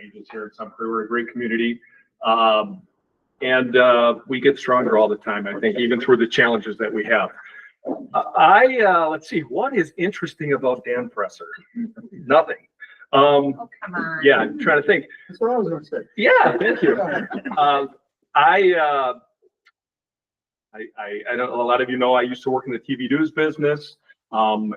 angels here in Sun Prairie. We're a great community. And we get stronger all the time, I think, even through the challenges that we have. Let's see, what is interesting about Dan Presser? Nothing. Oh, come on. Yeah, I'm trying to think. That's what I was going to say. Yeah, thank you. I don't know, a lot of you know I used to work in the TV news business, and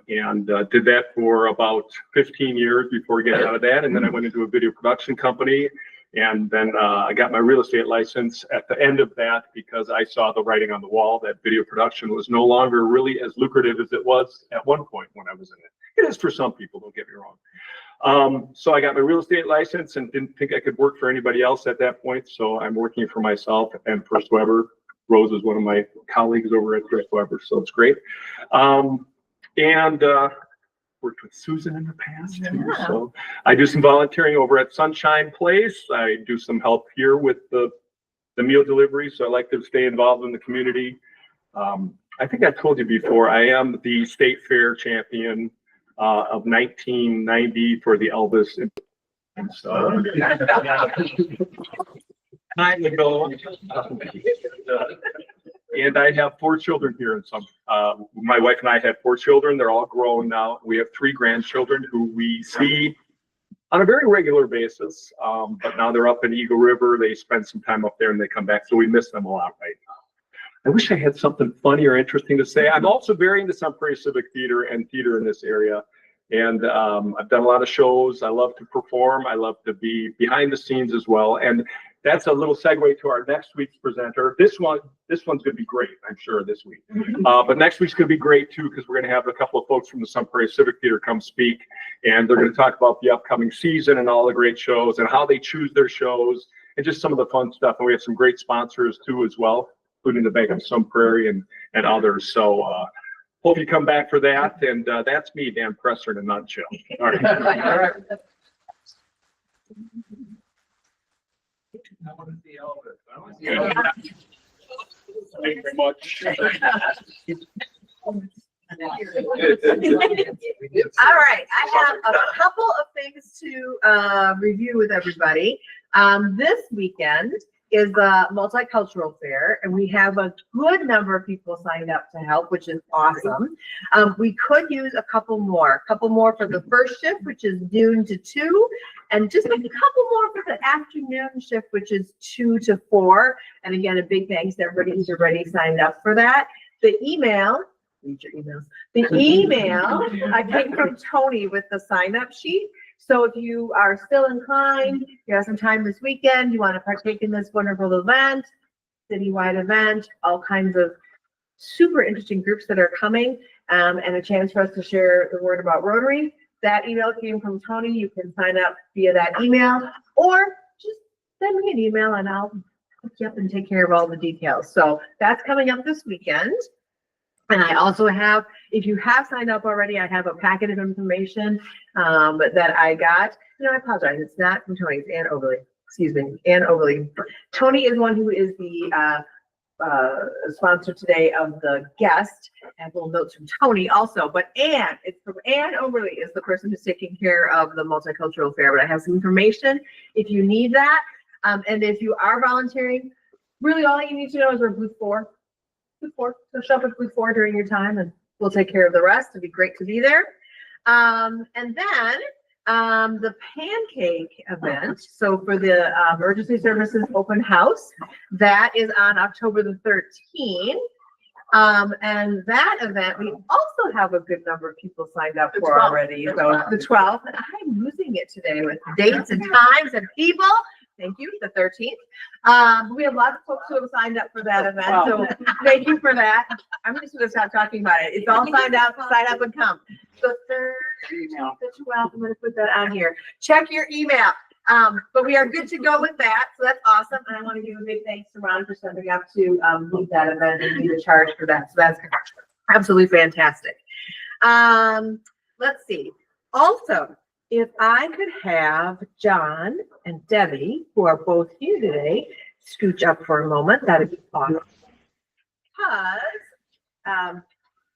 did that for about 15 years before getting out of that. And then I went into a video production company, and then I got my real estate license at the end of that because I saw the writing on the wall that video production was no longer really as lucrative as it was at one point when I was in it. It is for some people, don't get me wrong. So I got my real estate license and didn't think I could work for anybody else at that point. So I'm working for myself and First Weber. Rose is one of my colleagues over at First Weber, so it's great. And worked with Susan in the past too. Yeah. So I do some volunteering over at Sunshine Place. I do some help here with the meal delivery. So I like to stay involved in the community. I think I told you before, I am the state fair champion of 1990 for the Elvis. And so, and I have 4 children here in some. My wife and I had 4 children. They're all grown now. We have 3 grandchildren who we see on a very regular basis. But now they're up in Eagle River. They spend some time up there and they come back. So we miss them a lot right now. I wish I had something funny or interesting to say. I'm also very into Sun Prairie Civic Theater and theater in this area. And I've done a lot of shows. I love to perform. I love to be behind the scenes as well. And that's a little segue to our next week's presenter. This one's going to be great, I'm sure, this week. But next week's going to be great too, because we're going to have a couple of folks from the Sun Prairie Civic Theater come speak, and they're going to talk about the upcoming season and all the great shows and how they choose their shows and just some of the fun stuff. And we have some great sponsors too as well, including the Bank of Sun Prairie and others. So hope you come back for that. And that's me, Dan Presser, in a nutshell. All right. All right. I want to see Elvis. Thank you very much. All right, I have a couple of things to review with everybody. This weekend is the Multicultural Fair, and we have a good number of people signed up to help, which is awesome. We could use a couple more for the first shift, which is noon to 2, and just a couple more for the afternoon shift, which is 2 to 4. And again, a big thanks to everybody who's already signed up for that. The email, read your emails. The email I came from Tony with the sign-up sheet. So if you are still inclined, you have some time this weekend, you want to partake in this wonderful event, citywide event, all kinds of super interesting groups that are coming, and a chance for us to share the word about Rotary. That email came from Tony. You can sign up via that email, or just send me an email and I'll hook you up and take care of all the details. So that's coming up this weekend. And I also have, if you have signed up already, I have a packet of information that I got. I apologize. It's not from Tony. It's Ann Overly. Excuse me, Ann Overly. Tony is one who is the sponsor today of the guest. I have little notes from Tony also. But Ann, it's from Ann Overly is the person who's taking care of the Multicultural Fair. But I have some information if you need that. And if you are volunteering, really all you need to know is we're booth 4. So show up at booth 4 during your time and we'll take care of the rest. It'd be great to be there. And then the pancake event. So for the emergency services open house, that is on October the 13th. And that event, we also have a good number of people signed up for already. So the 12th, and I'm losing it today with dates and times and people. Thank you, the 13th. We have lots of folks who have signed up for that event, so thank you for that. I'm just going to stop talking about it. It's all signed up, sign up and come. The 13th, the 12th, I'm going to put that on here. Check your email. But we are good to go with that, so that's awesome. And I want to give a big thanks to Ron for stepping up to lead that event and be the charge for that. So that's absolutely fantastic. Let's see. Also, if I could have John and Debbie, who are both here today, scooch up for a moment, that would be awesome. Because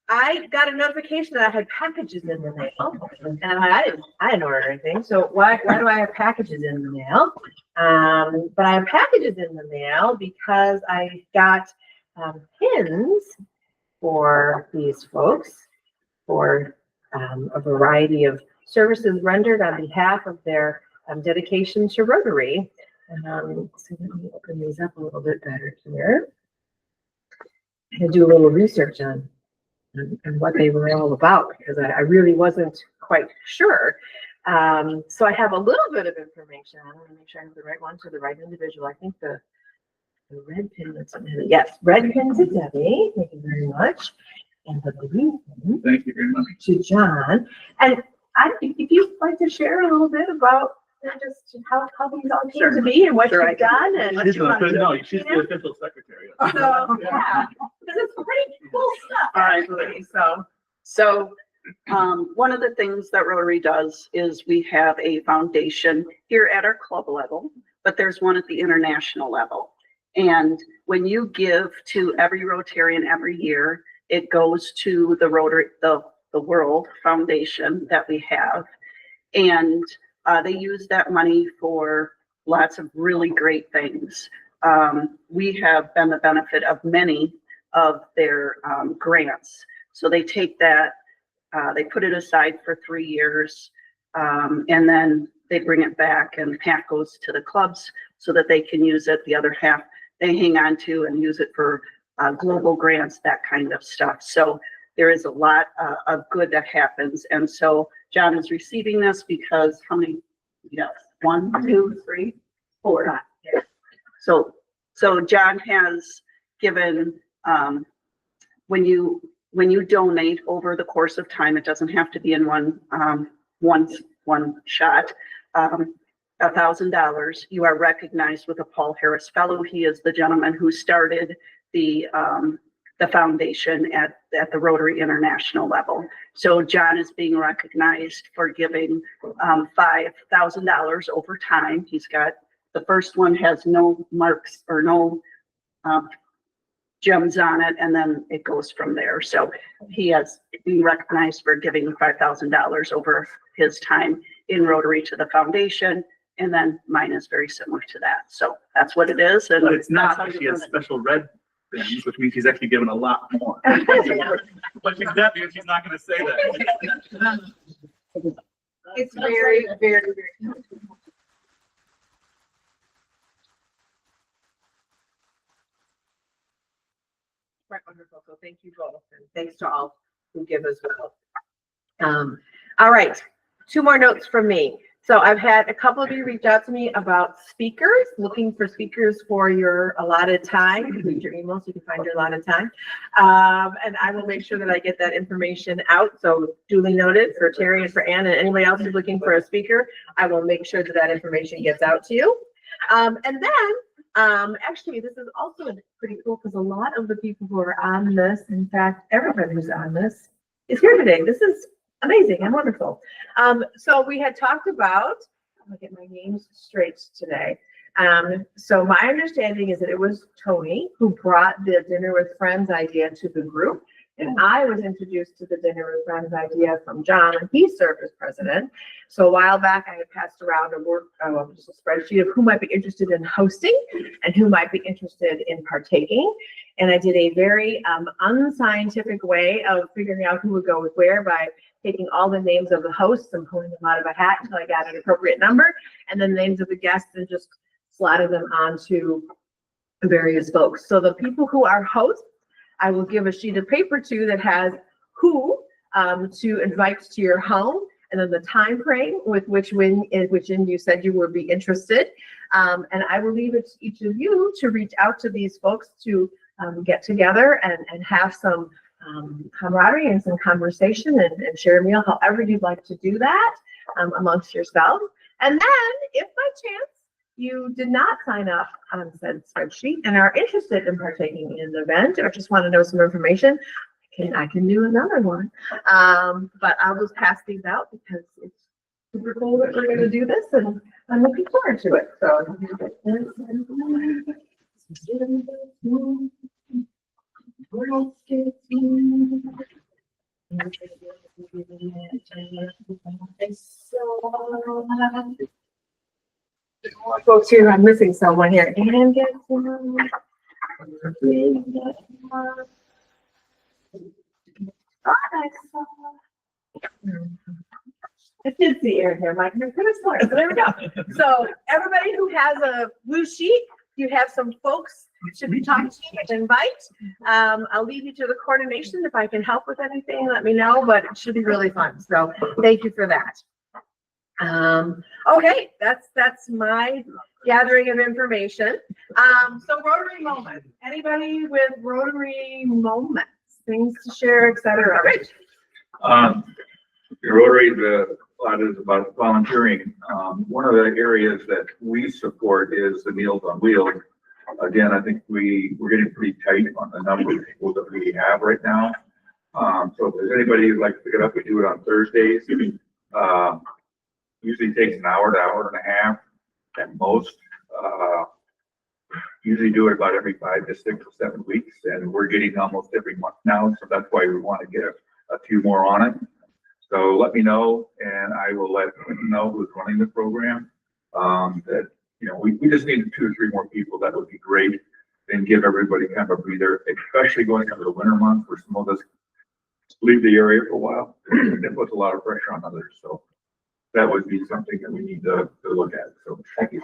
I got a notification that I had packages in the mail, and I didn't order anything. So why do I have packages in the mail? But I have packages in the mail because I got pins for these folks for a variety of services rendered on behalf of their dedication to Rotary. So let me open these up a little bit better here and do a little research on and what they were all about, because I really wasn't quite sure. So I have a little bit of information. I want to make sure I have the right one to the right individual. I think the red pin that's in it. Yes, red pin to Debbie. Thank you very much. And the blue pin. Thank you very much. To John. And if you'd like to share a little bit about just how these all came to be and what you've done and what She's you want to do. no, she's the official secretary. So yeah, because it's pretty cool stuff. Actually. So one of the things that Rotary does is we have a foundation here at our club level, but there's one at the international level. And when you give to every Rotarian every year, it goes to the Rotary, the World Foundation that we have. And they use that money for lots of really great things. We have been the benefit of many of their grants. So they take that, they put it aside for 3 years, and then they bring it back, and half goes to the clubs so that they can use it. The other half they hang on to and use it for global grants, that kind of stuff. So there is a lot of good that happens. And so John is receiving this because how many? Yes, 1, 2, 3, 4. So John has given, when you donate over the course of time, it doesn't have to be in one shot. $1,000, you are recognized with a Paul Harris Fellow. He is the gentleman who started the foundation at the Rotary International level. So John is being recognized for giving $5,000 over time. He's got, the first one has no marks or no gems on it, and then it goes from there. So he has been recognized for giving $5,000 over his time in Rotary to the foundation. And then mine is very similar to that. So that's what it is. And But it's not, that's how she you has run it. special red things, which means she's actually given a lot more. But she's not, because she's not gonna say that. It's very, very, very. Right, wonderful. So thank you both, and thanks to all who give as well. All right, 2 more notes from me. So I've had a couple of you reach out to me about speakers, looking for speakers for your allotted time. You can read your emails, you can find your allotted time. And I will make sure that I get that information out. So duly noted for Terry and for Ann and anybody else who's looking for a speaker, I will make sure that that information gets out to you. And then actually, this is also pretty cool because a lot of the people who are on this, in fact, everybody who's on this is here today. This is amazing and wonderful. So we had talked about, I'm gonna get my names straight today. So my understanding is that it was Tony who brought the Dinner with Friends idea to the group. And I was introduced to the Dinner with Friends idea from John, and he served as president. So a while back, I had passed around just a spreadsheet of who might be interested in hosting and who might be interested in partaking. And I did a very unscientific way of figuring out who would go with where by taking all the names of the hosts and pulling them out of a hat until I got an appropriate number, and then the names of the guests and just slotted them onto various folks. So the people who are hosts, I will give a sheet of paper to that has who to invite to your home, and then the time frame with which you said you would be interested. And I will leave it to each of you to reach out to these folks to get together and have some camaraderie and some conversation and share a meal, however you'd like to do that amongst yourselves. And then if by chance you did not sign up on said spreadsheet and are interested in partaking in the event or just want to know some information, I can do another one. But I'll just pass these out because it's super cool that we're going to do this, and I'm looking forward to it. So Folks here, I'm missing someone here. And get I did see Aaron here, Mike. You're kind of smart. So there we go. So everybody who has a blue sheet, you have some folks should be talking to you and invite. I'll leave you to the coordination. If I can help with anything, let me know, but it should be really fun. So thank you for that. Okay, that's my gathering of information. So Rotary Moments. Anybody with Rotary Moments, things to share, etc. Rotary, the lot is about volunteering. One of the areas that we support is the Meals on Wheels. Again, I think we're getting pretty tight on the number of people that we have right now. So if there's anybody who'd like to pick it up, we do it on Thursdays. Usually takes an hour to hour and a half at most. Usually do it about every 5 to 6 or 7 weeks, and we're getting almost every month now. So that's why we want to get a few more on it. So let me know, and I will let you know who's running the program. That, you know, we just need 2 or 3 more people. That would be great, and give everybody kind of a breather, especially going into the winter months where some of us leave the area for a while. It puts a lot of pressure on others. So that would be something that we need to look at. So thank you.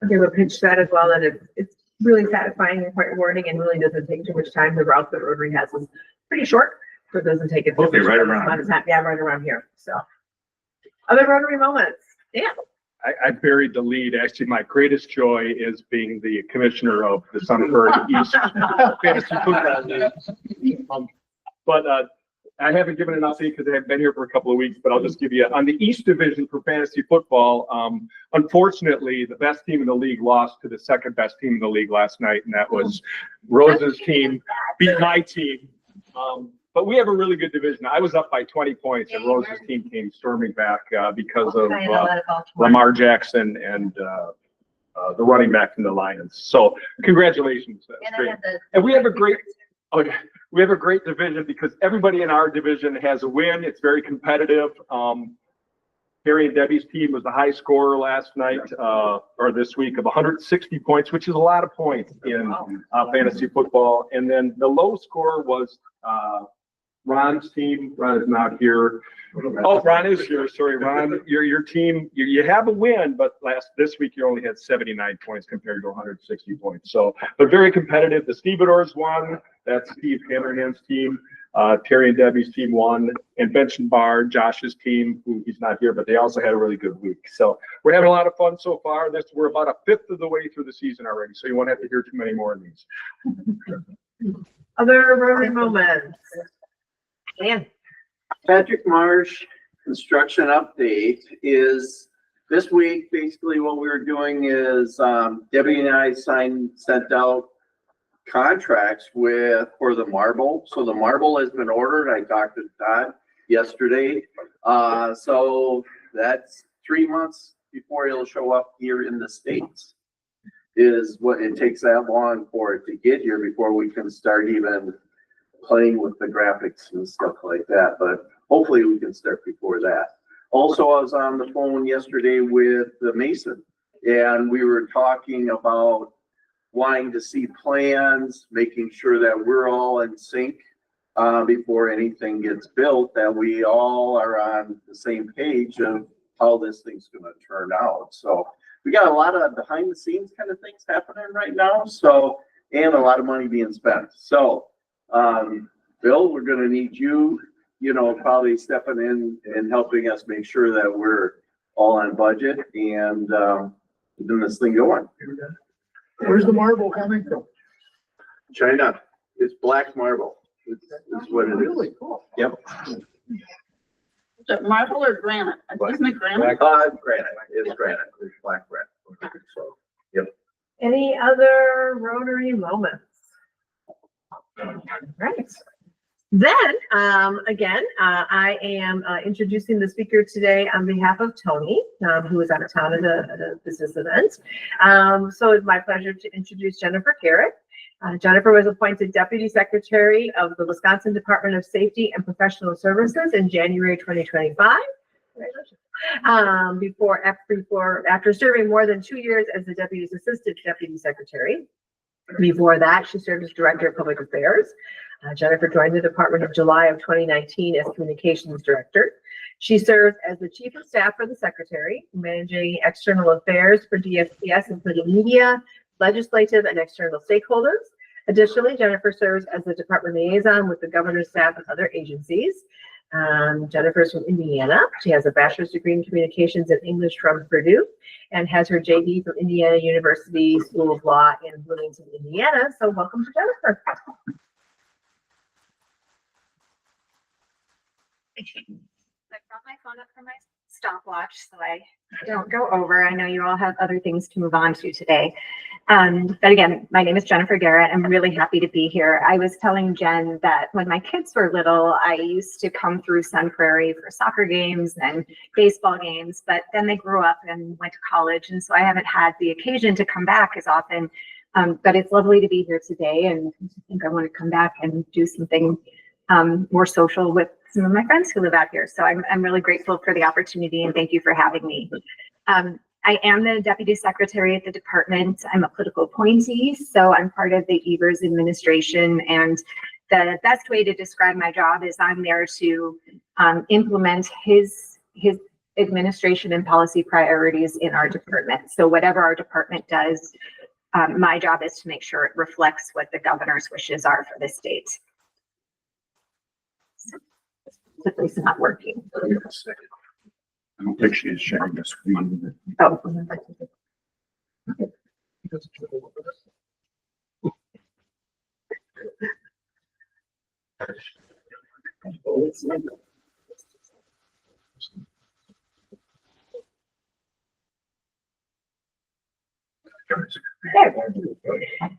Okay, we'll pitch that as well, and it's really satisfying and quite rewarding, and really doesn't take too much time. The route that Rotary has is pretty short, so it doesn't take it too much Right around. amount of time. Yeah, right around here. So other Rotary Moments. Yeah. I buried the lead. Actually, my greatest joy is being the commissioner of the Sunford East Fantasy Football League. But I haven't given an update because I haven't been here for a couple of weeks, but I'll just give you on the East Division for fantasy football. Unfortunately, the best team in the league lost to the second best team in the league last night, and that was Rose's team beat my team. But we have a really good division. I was up by 20 points, and Rose's team came storming back because of Lamar Jackson and the running back from the Lions. So congratulations. That's great. And we have a great division because everybody in our division has a win. It's very competitive. Harry and Debbie's team was the high scorer last night or this week of 160 points, which is a lot of points in fantasy football. And then the low score was Ron's team. Ron is not here. Oh, Ron is here. Sorry, Ron. Your team. You have a win, but this week you only had 79 points compared to 160 points. So, but very competitive. The Stevedores won. That's Steve Hanrahan's team. Terry and Debbie's team won, and Bench and Bar, Josh's team, who he's not here, but they also had a really good week. So we're having a lot of fun so far. We're about a fifth of the way through the season already, so you won't have to hear too many more of these. Other Rotary Moments. Dan. Patrick Marsh construction update is this week. Basically what we were doing is Debbie and I sent out contracts for the marble. So the marble has been ordered. I talked to Todd yesterday. So that's 3 months before it'll show up here in the States is what it takes that long for it to get here before we can start even playing with the graphics and stuff like that. But hopefully we can start before that. Also, I was on the phone yesterday with the Mason, and we were talking about wanting to see plans, making sure that we're all in sync before anything gets built, that we all are on the same page of how this thing's going to turn out. So we got a lot of behind the scenes kind of things happening right now. So, and a lot of money being spent. So, Bill, we're going to need you, probably stepping in and helping us make sure that we're all on budget and getting this thing going. Where's the marble coming from? China. It's black marble. It's what it is. Really cool. Yep. Is it marble or granite? Isn't it granite? Granite. It's granite. It's black granite. So, yep. Any other Rotary Moments? Right. Then, again, I am introducing the speaker today on behalf of Tony, who is out of town at a business event. So it's my pleasure to introduce Jennifer Garrett. Jennifer was appointed Deputy Secretary of the Wisconsin Department of Safety and Professional Services in January 2025. After serving more than 2 years as the Deputy's Assistant Deputy Secretary. Before that, she served as Director of Public Affairs. Jennifer joined the department in July of 2019 as Communications Director. She serves as the Chief of Staff for the Secretary, managing external affairs for DSPS, including media, legislative, and external stakeholders. Additionally, Jennifer serves as the department liaison with the governor's staff and other agencies. Jennifer is from Indiana. She has a bachelor's degree in communications and English from Purdue and has her JD from Indiana University School of Law in Bloomington, Indiana. So welcome to Jennifer. I brought my phone up for my stopwatch so I don't go over. I know you all have other things to move on to today. But again, my name is Jennifer Garrett. I'm really happy to be here. I was telling Jen that when my kids were little, I used to come through Sun Prairie for soccer games and baseball games, but then they grew up and went to college. And so I haven't had the occasion to come back as often. But it's lovely to be here today. And I think I want to come back and do something more social with some of my friends who live out here. So I'm really grateful for the opportunity and thank you for having me. I am the Deputy Secretary at the department. I'm a political appointee, so I'm part of the Evers administration. And the best way to describe my job is I'm there to implement his administration and policy priorities in our department. So whatever our department does, my job is to make sure it reflects what the governor's wishes are for the state. The place is not working. I don't think she's sharing the screen. Oh.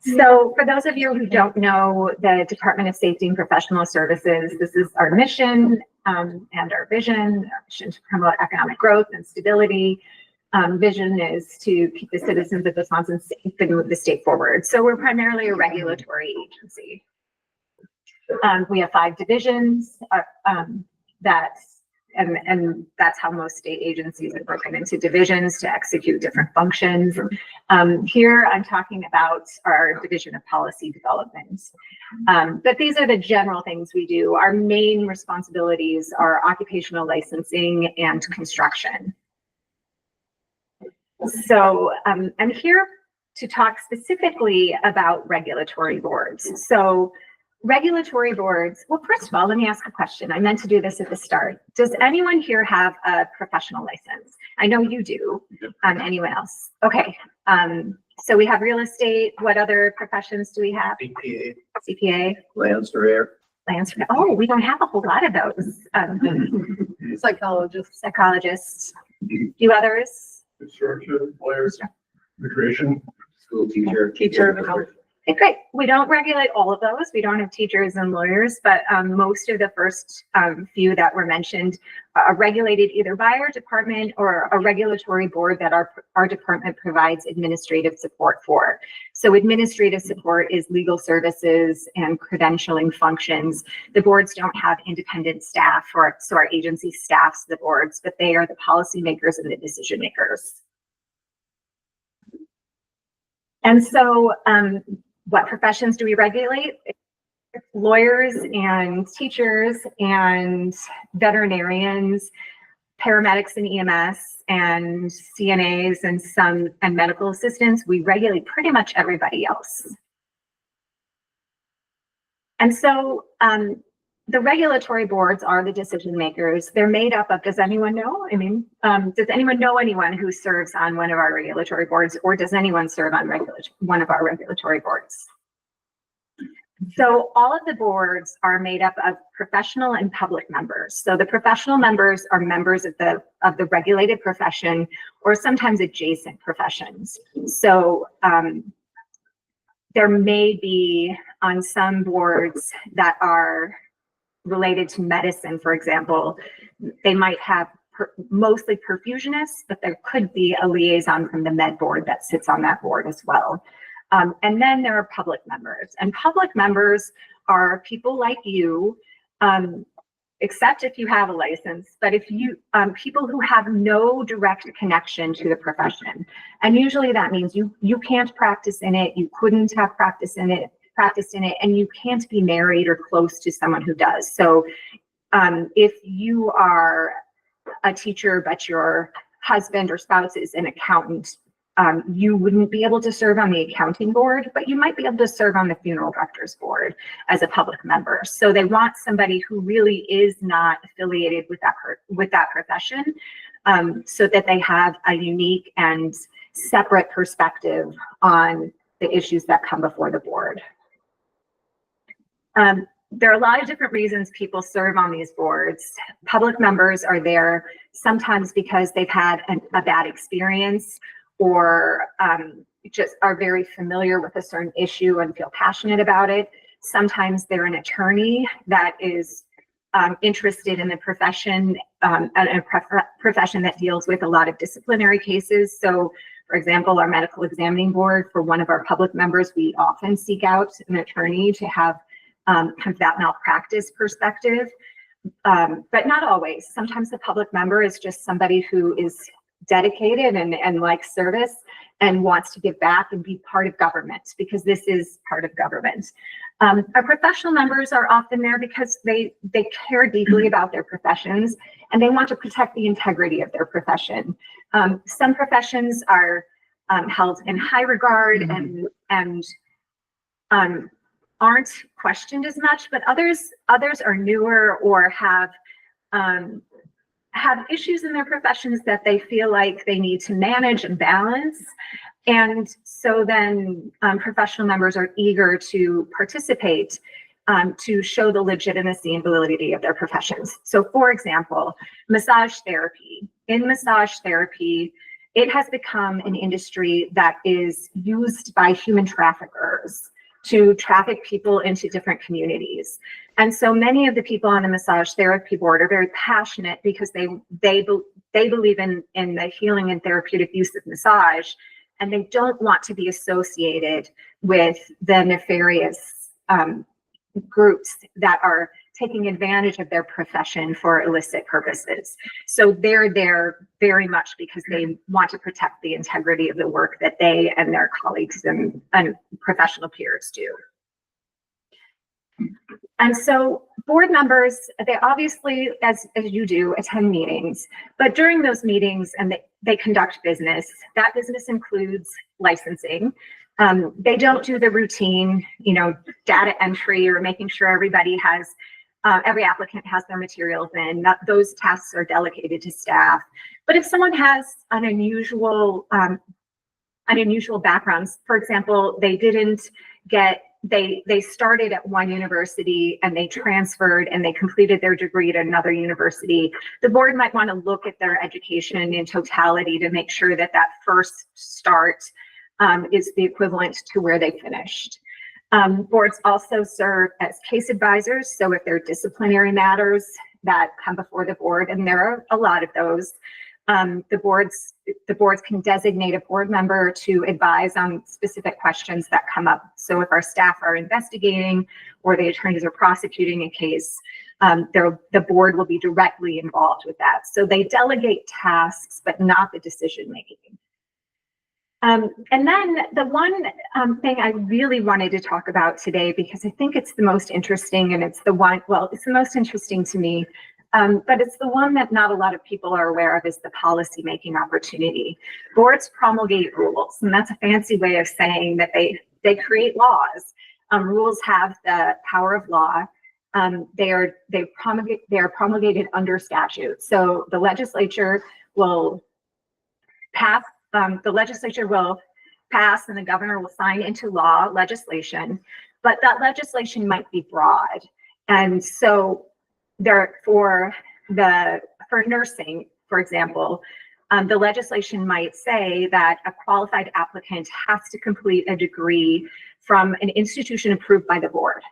So for those of you who don't know the Department of Safety and Professional Services, this is our mission and our vision. Our mission to promote economic growth and stability. Vision is to keep the citizens of Wisconsin safe and move the state forward. So we're primarily a regulatory agency. We have 5 divisions and that's how most state agencies are broken into divisions to execute different functions. Here I'm talking about our Division of Policy Development. But these are the general things we do. Our main responsibilities are occupational licensing and construction. So I'm here to talk specifically about regulatory boards. So regulatory boards, well, first of all, let me ask a question. I meant to do this at the start. Does anyone here have a professional license? I know you do. Anyone else? Okay. So we have real estate. What other professions do we have? CPA. CPA. Land surveyor. Land surveyor. Oh, we don't have a whole lot of those. Psychologists. Psychologists. Do others? Construction, lawyers, immigration. School teacher. Okay, great. We don't regulate all of those. We don't have teachers and lawyers, but most of the first few that were mentioned are regulated either by our department or a regulatory board that our department provides administrative support for. So administrative support is legal services and credentialing functions. The boards don't have independent staff, so our agency staffs the boards, but they are the policymakers and the decision makers. And so what professions do we regulate? Lawyers and teachers and veterinarians, paramedics and EMS and CNAs and medical assistants. We regulate pretty much everybody else. And so the regulatory boards are the decision makers. They're made up of, does anyone know? I mean, does anyone know anyone who serves on one of our regulatory boards, or does anyone serve on one of our regulatory boards? So all of the boards are made up of professional and public members. So the professional members are members of the regulated profession or sometimes adjacent professions. So there may be on some boards that are related to medicine, for example, they might have mostly perfusionists, but there could be a liaison from the med board that sits on that board as well. And then there are public members, and public members are people like you, except if you have a license, but if you, people who have no direct connection to the profession. And usually that means you can't practice in it, you couldn't have practiced in it, and you can't be married or close to someone who does. So if you are a teacher, but your husband or spouse is an accountant, you wouldn't be able to serve on the accounting board, but you might be able to serve on the funeral directors board as a public member. So they want somebody who really is not affiliated with that profession, so that they have a unique and separate perspective on the issues that come before the board. There are a lot of different reasons people serve on these boards. Public members are there sometimes because they've had a bad experience, or just are very familiar with a certain issue and feel passionate about it. Sometimes they're an attorney that is interested in the profession, and a profession that deals with a lot of disciplinary cases. So, for example, our medical examining board, for one of our public members, we often seek out an attorney to have kind of that malpractice perspective, but not always. Sometimes the public member is just somebody who is dedicated and likes service and wants to give back and be part of government, because this is part of government. Our professional members are often there because they care deeply about their professions and they want to protect the integrity of their profession. Some professions are held in high regard and aren't questioned as much, but others are newer or have issues in their professions that they feel like they need to manage and balance. And so then professional members are eager to participate to show the legitimacy and validity of their professions. So for example, massage therapy. In massage therapy, it has become an industry that is used by human traffickers to traffic people into different communities. And so many of the people on the massage therapy board are very passionate because they believe in the healing and therapeutic use of massage, and they don't want to be associated with the nefarious groups that are taking advantage of their profession for illicit purposes. So they're there very much because they want to protect the integrity of the work that they and their colleagues and professional peers do. And so board members, they obviously, as you do, attend meetings, but during those meetings and they conduct business. That business includes licensing. They don't do the routine, data entry or making sure everybody has every applicant has their materials in. Those tasks are delegated to staff. But if someone has an unusual background, for example, they started at one university and they transferred and they completed their degree at another university, the board might want to look at their education in totality to make sure that first start is the equivalent to where they finished. Boards also serve as case advisors. So if there are disciplinary matters that come before the board, and there are a lot of those, the boards can designate a board member to advise on specific questions that come up. So if our staff are investigating or the attorneys are prosecuting a case, the board will be directly involved with that. So they delegate tasks, but not the decision making. And then the one thing I really wanted to talk about today, because I think it's the most interesting, and it's the most interesting to me, but it's the one that not a lot of people are aware of, is the policy making opportunity. Boards promulgate rules, and that's a fancy way of saying that they create laws. Rules have the power of law. They are promulgated under statute. So the legislature will pass. The legislature will pass and the governor will sign into law legislation, but that legislation might be broad. And so for nursing, for example, the legislation might say that a qualified applicant has to complete a degree from an institution approved by the board.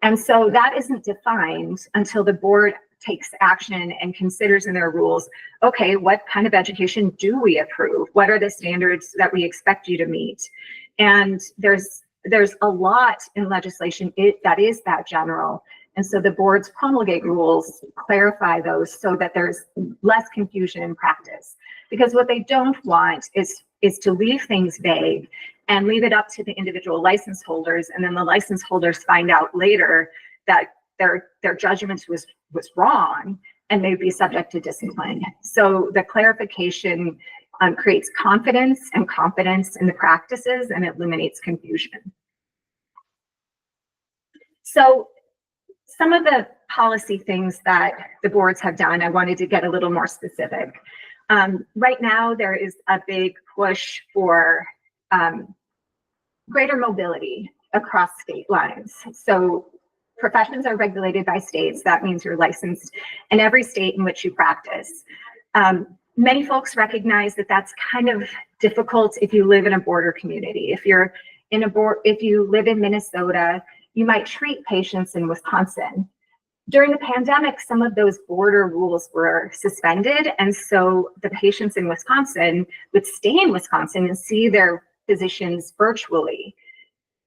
And so that isn't defined until the board takes action and considers in their rules, okay, what kind of education do we approve? What are the standards that we expect you to meet? And there's a lot in legislation that is that general. And so the boards promulgate rules, clarify those so that there's less confusion in practice. Because what they don't want is to leave things vague and leave it up to the individual license holders. And then the license holders find out later that their judgment was wrong and they'd be subject to discipline. So the clarification creates confidence and confidence in the practices, and it eliminates confusion. So some of the policy things that the boards have done, I wanted to get a little more specific. Right now, there is a big push for greater mobility across state lines. So professions are regulated by states. That means you're licensed in every state in which you practice. Many folks recognize that that's kind of difficult if you live in a border community. If you live in Minnesota, you might treat patients in Wisconsin. During the pandemic, some of those border rules were suspended, and so the patients in Wisconsin would stay in Wisconsin and see their physicians virtually.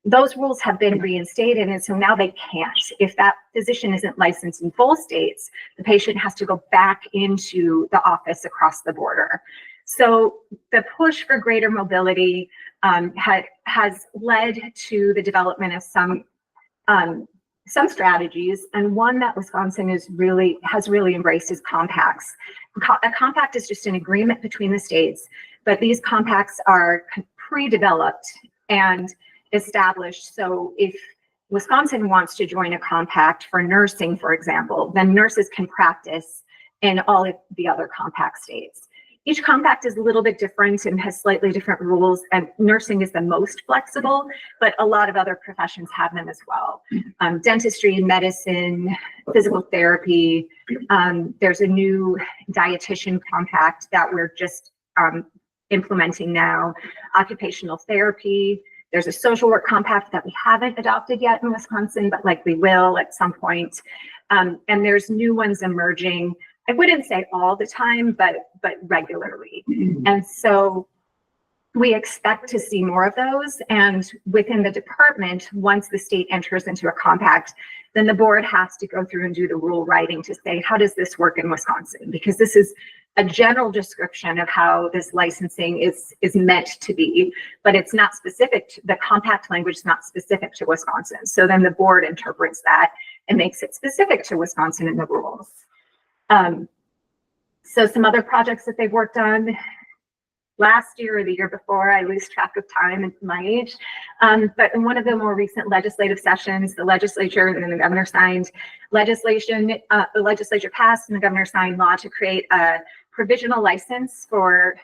Those rules have been reinstated, and so now they can't. If that physician isn't licensed in both states, the patient has to go back into the office across the border. So the push for greater mobility has led to the development of some strategies, and one that Wisconsin has really embraced is compacts. A compact is just an agreement between the states, but these compacts are pre-developed and established. So if Wisconsin wants to join a compact for nursing, for example, then nurses can practice in all of the other compact states. Each compact is a little bit different and has slightly different rules, and nursing is the most flexible, but a lot of other professions have them as well. Dentistry, medicine, physical therapy. There's a new dietitian compact that we're just implementing now. Occupational therapy. There's a social work compact that we haven't adopted yet in Wisconsin, but likely will at some point. And there's new ones emerging. I wouldn't say all the time, but regularly. And so we expect to see more of those. And within the department, once the state enters into a compact, then the board has to go through and do the rule writing to say, how does this work in Wisconsin? Because this is a general description of how this licensing is meant to be, but it's not specific to the compact language, is not specific to Wisconsin. So then the board interprets that and makes it specific to Wisconsin in the rules. So some other projects that they've worked on last year or the year before, I lose track of time and my age. But in one of the more recent legislative sessions, the legislature and the governor signed legislation, the legislature passed and the governor signed law to create a provisional license for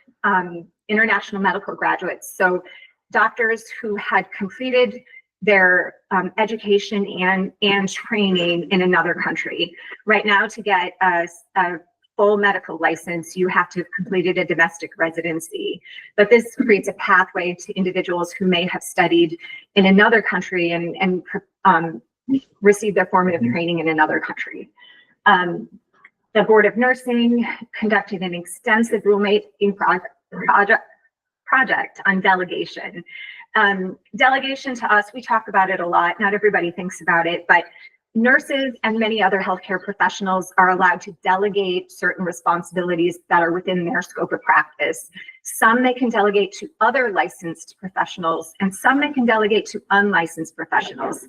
international medical graduates. So doctors who had completed their education and training in another country. Right now, to get a full medical license, you have to have completed a domestic residency. But this creates a pathway to individuals who may have studied in another country and received their formative training in another country. The Board of Nursing conducted an extensive rulemaking project on delegation. Delegation to us, we talk about it a lot. Not everybody thinks about it, but nurses and many other healthcare professionals are allowed to delegate certain responsibilities that are within their scope of practice. Some they can delegate to other licensed professionals, and some they can delegate to unlicensed professionals.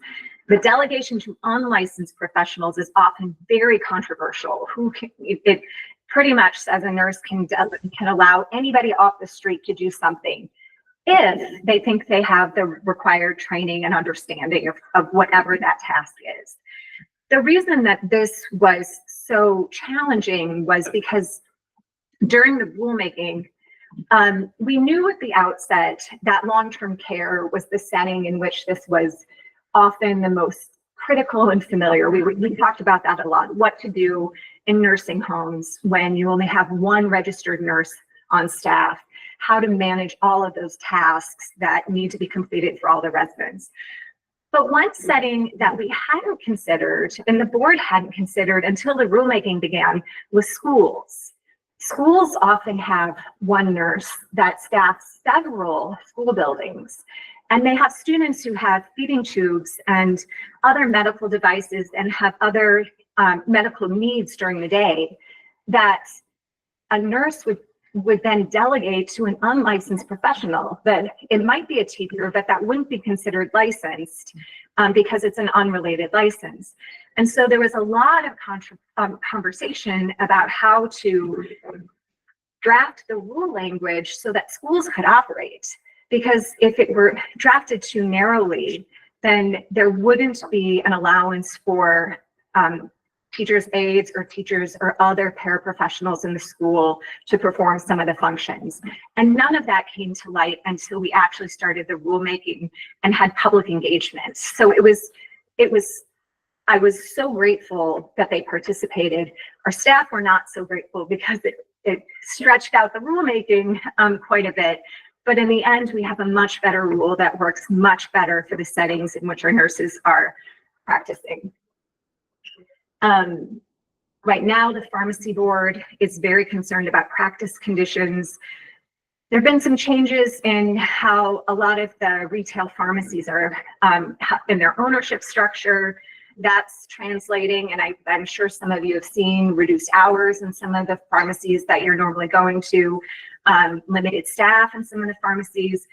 The delegation to unlicensed professionals is often very controversial. It pretty much says a nurse can allow anybody off the street to do something if they think they have the required training and understanding of whatever that task is. The reason that this was so challenging was because during the rulemaking, we knew at the outset that long-term care was the setting in which this was often the most critical and familiar. We talked about that a lot, what to do in nursing homes when you only have one registered nurse on staff, how to manage all of those tasks that need to be completed for all the residents. But one setting that we hadn't considered, and the board hadn't considered until the rulemaking began, was schools. Schools often have one nurse that staffs several school buildings. And they have students who have feeding tubes and other medical devices and have other medical needs during the day that a nurse would then delegate to an unlicensed professional. That it might be a teacher, but that wouldn't be considered licensed because it's an unrelated license. And so there was a lot of conversation about how to draft the rule language so that schools could operate. Because if it were drafted too narrowly, then there wouldn't be an allowance for teachers' aides or teachers or other paraprofessionals in the school to perform some of the functions. And none of that came to light until we actually started the rulemaking and had public engagement. So I was so grateful that they participated. Our staff were not so grateful because it stretched out the rulemaking quite a bit. But in the end, we have a much better rule that works much better for the settings in which our nurses are practicing. Right now, the pharmacy board is very concerned about practice conditions. There have been some changes in how a lot of the retail pharmacies are in their ownership structure. That's translating, and I'm sure some of you have seen reduced hours in some of the pharmacies that you're normally going to, limited staff in some of the pharmacies,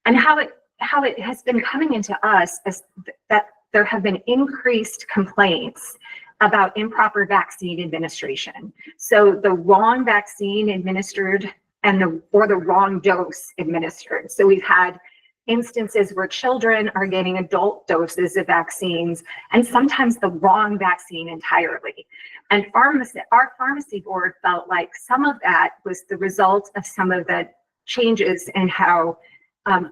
and how it has been coming into us as that there have been increased complaints about improper vaccine administration. So the wrong vaccine administered or the wrong dose administered. So we've had instances where children are getting adult doses of vaccines and sometimes the wrong vaccine entirely. And our pharmacy board felt like some of that was the result of some of the changes in how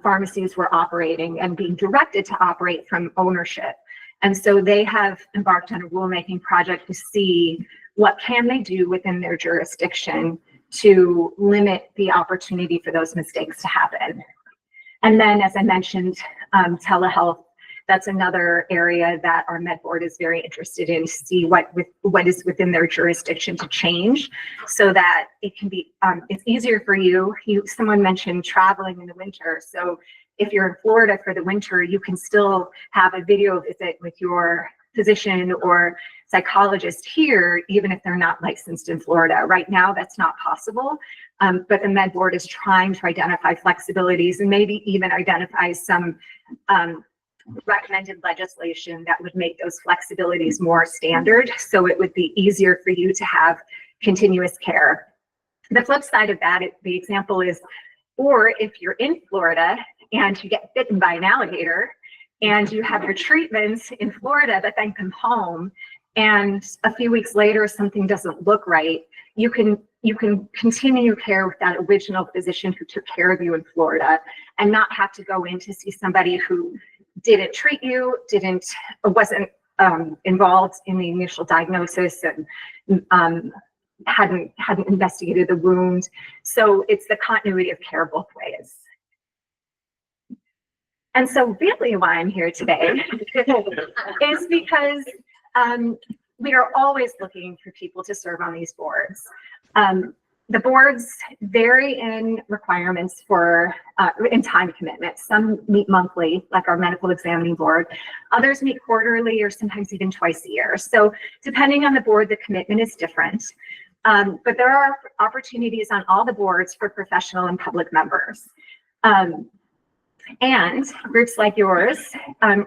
pharmacies were operating and being directed to operate from ownership. And so they have embarked on a rulemaking project to see what can they do within their jurisdiction to limit the opportunity for those mistakes to happen. And then, as I mentioned, telehealth, that's another area that our Med Board is very interested in to see what is within their jurisdiction to change so that it can be, it's easier for you. Someone mentioned traveling in the winter. So if you're in Florida for the winter, you can still have a video visit with your physician or psychologist here, even if they're not licensed in Florida. Right now, that's not possible. But the Med Board is trying to identify flexibilities and maybe even identify some recommended legislation that would make those flexibilities more standard, so it would be easier for you to have continuous care. The flip side of that, the example is, or if you're in Florida and you get bitten by an alligator and you have your treatments in Florida, but then come home and a few weeks later something doesn't look right, you can continue care with that original physician who took care of you in Florida and not have to go in to see somebody who didn't treat you, wasn't involved in the initial diagnosis and hadn't investigated the wound. So it's the continuity of care both ways. And so really why I'm here today is because we are always looking for people to serve on these boards. The boards vary in requirements for in time commitment. Some meet monthly, like our medical examining board. Others meet quarterly or sometimes even twice a year. So depending on the board, the commitment is different. But there are opportunities on all the boards for professional and public members. And groups like yours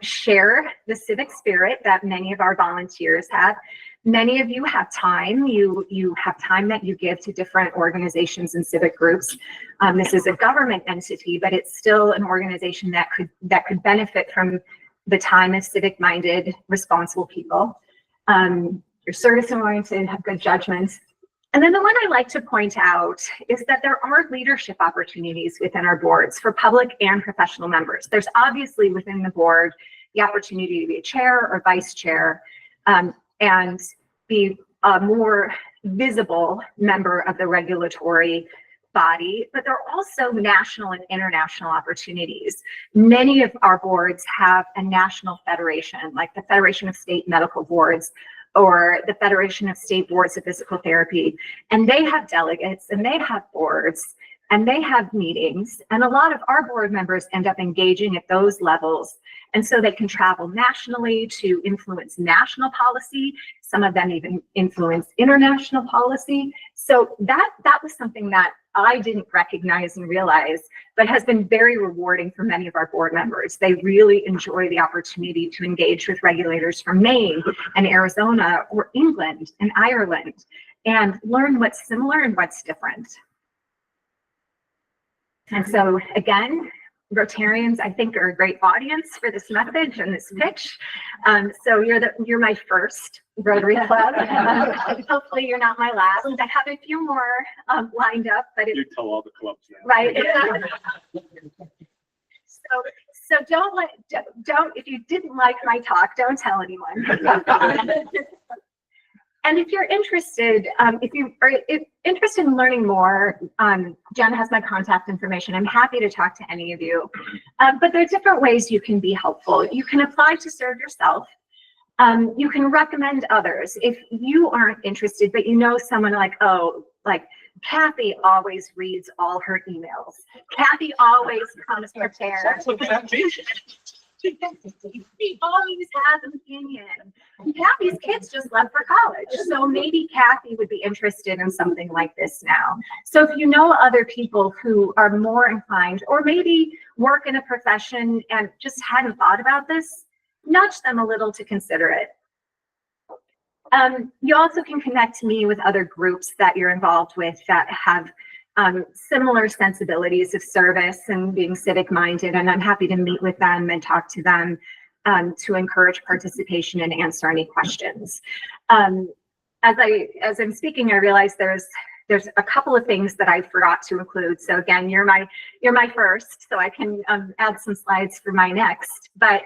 share the civic spirit that many of our volunteers have. Many of you have time. You have time that you give to different organizations and civic groups. This is a government entity, but it's still an organization that could benefit from the time of civic-minded, responsible people. You're service-oriented, have good judgment. And then the one I like to point out is that there are leadership opportunities within our boards for public and professional members. There's obviously within the board the opportunity to be a chair or vice chair and be a more visible member of the regulatory body, but there are also national and international opportunities. Many of our boards have a national federation, like the Federation of State Medical Boards, or the Federation of State Boards of Physical Therapy, and they have delegates and they have boards, and they have meetings, and a lot of our board members end up engaging at those levels. And so they can travel nationally to influence national policy. Some of them even influence international policy. So that was something that I didn't recognize and realize, but has been very rewarding for many of our board members. They really enjoy the opportunity to engage with regulators from Maine and Arizona or England and Ireland and learn what's similar and what's different. And so again, Rotarians, I think, are a great audience for this message and this pitch. So you're my first Rotary Club. Hopefully you're not my last. I have a few more lined up, but You tell all the clubs that. right. So don't, if you didn't like my talk, don't tell anyone. And if you're interested, if you are interested in learning more, Jen has my contact information. I'm happy to talk to any of you. But there are different ways you can be helpful. You can apply to serve yourself. You can recommend others. If you aren't interested, but you know someone like, oh, like Kathy always reads all her emails. Kathy always comes prepared. She always has an opinion. Kathy's kids just left for college. So maybe Kathy would be interested in something like this now. So if you know other people who are more inclined, or maybe work in a profession and just hadn't thought about this, nudge them a little to consider it. You also can connect me with other groups that you're involved with that have similar sensibilities of service and being civic minded, and I'm happy to meet with them and talk to them to encourage participation and answer any questions. As I'm speaking, I realize there's a couple of things that I forgot to include. So again, you're my first, so I can add some slides for my next. But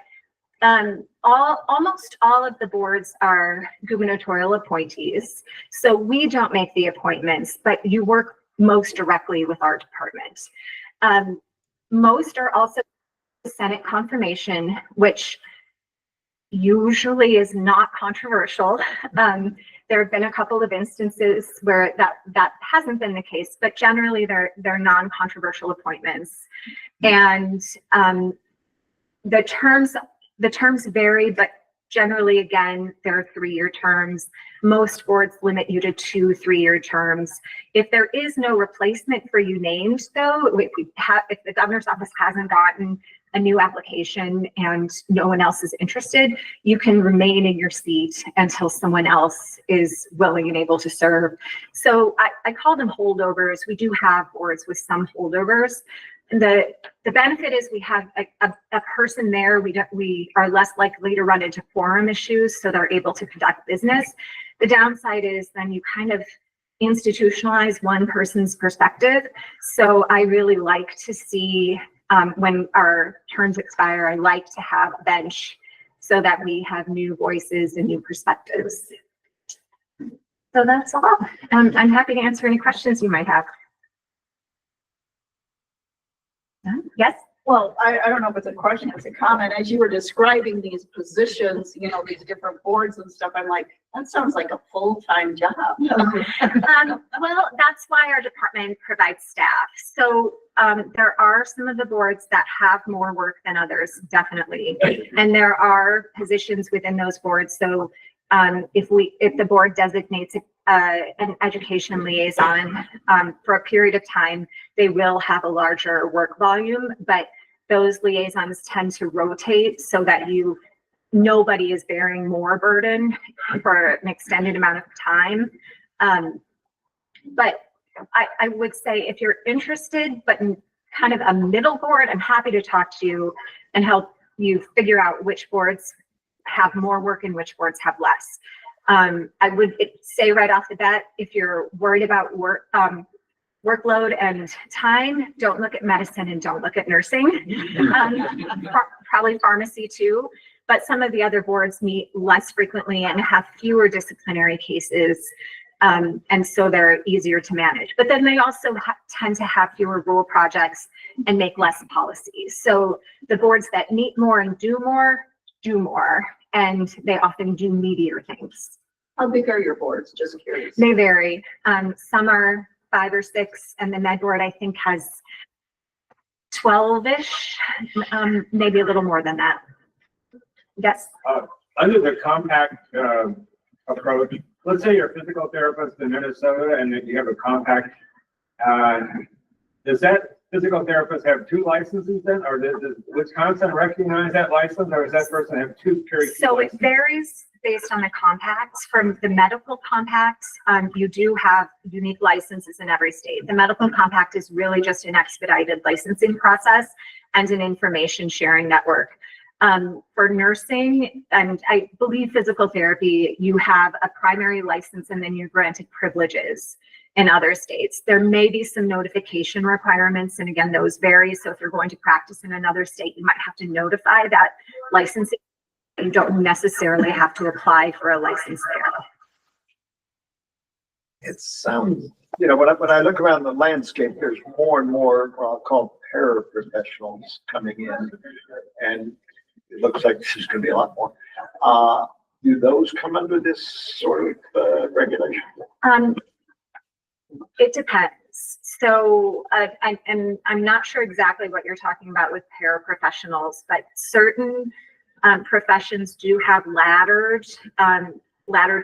almost all of the boards are gubernatorial appointees, so we don't make the appointments, but you work most directly with our department. Most are also Senate confirmation, which usually is not controversial. There have been a couple of instances where that hasn't been the case, but generally they're non-controversial appointments. And the terms vary, but generally, again, there are 3-year terms. Most boards limit you to 2 3-year terms. If there is no replacement for you named, though, if the governor's office hasn't gotten a new application and no one else is interested, you can remain in your seat until someone else is willing and able to serve. So I call them holdovers. We do have boards with some holdovers. The benefit is we have a person there. We are less likely to run into quorum issues, so they're able to conduct business. The downside is then you kind of institutionalize one person's perspective. So I really like to see when our terms expire, I like to have a bench so that we have new voices and new perspectives. So that's all. I'm happy to answer any questions you might have. Yes? Well, I don't know if it's a question, it's a comment. As you were describing these positions, you know, these different boards and stuff, I'm like, that sounds like a full-time job. Well, that's why our department provides staff. So there are some of the boards that have more work than others, definitely. And there are positions within those boards. So if the board designates an education liaison for a period of time, they will have a larger work volume, but those liaisons tend to rotate so that nobody is bearing more burden for an extended amount of time. But I would say if you're interested, but in kind of a middle board, I'm happy to talk to you and help you figure out which boards have more work and which boards have less. I would say right off the bat, if you're worried about workload and time, don't look at medicine and don't look at nursing. Probably pharmacy too, but some of the other boards meet less frequently and have fewer disciplinary cases. And so they're easier to manage. But then they also tend to have fewer rule projects and make less policies. So the boards that meet more and do more, and they often do meatier things. How big are your boards? Just curious. They vary. Some are 5 or 6, and the Med Board, I think, has 12-ish, maybe a little more than that. Yes. Under the compact approach, let's say you're a physical therapist in Minnesota and that you have a compact, does that physical therapist have 2 licenses then, or does Wisconsin recognize that license, or does that person have 2 period? So it varies based on the compacts. From the medical compacts, you do have unique licenses in every state. The medical compact is really just an expedited licensing process and an information sharing network. For nursing, and I believe physical therapy, you have a primary license and then you're granted privileges in other states. There may be some notification requirements, and again, those vary. So if you're going to practice in another state, you might have to notify that licensing. You don't necessarily have to apply for a license there. It sounds, you know, when I look around the landscape, there's more and more what I'll call paraprofessionals coming in, and it looks like this is going to be a lot more. Do those come under this sort of regulation? It depends. So, I'm not sure exactly what you're talking about with paraprofessionals, but certain professions do have laddered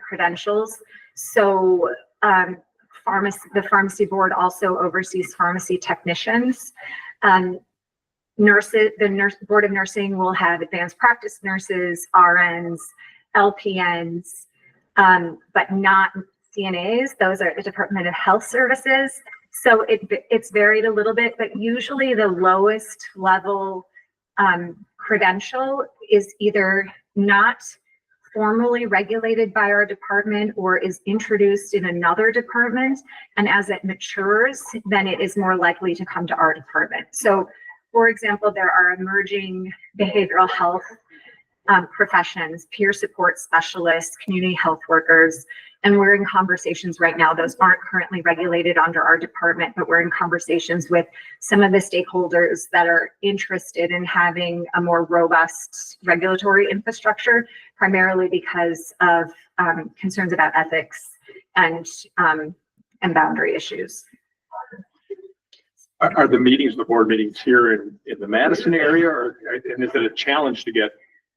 credentials. So, the pharmacy board also oversees pharmacy technicians. Nurses, the board of nursing will have advanced practice nurses, RNs, LPNs, but not CNAs. Those are the Department of Health Services. So it's varied a little bit, but usually the lowest level credential is either not formally regulated by our department or is introduced in another department. And as it matures, then it is more likely to come to our department. So, for example, there are emerging behavioral health professions, peer support specialists, community health workers, and we're in conversations right now. Those aren't currently regulated under our department, but we're in conversations with some of the stakeholders that are interested in having a more robust regulatory infrastructure, primarily because of concerns about ethics and boundary issues. Are the meetings, the board meetings here in the Madison area, and is it a challenge to get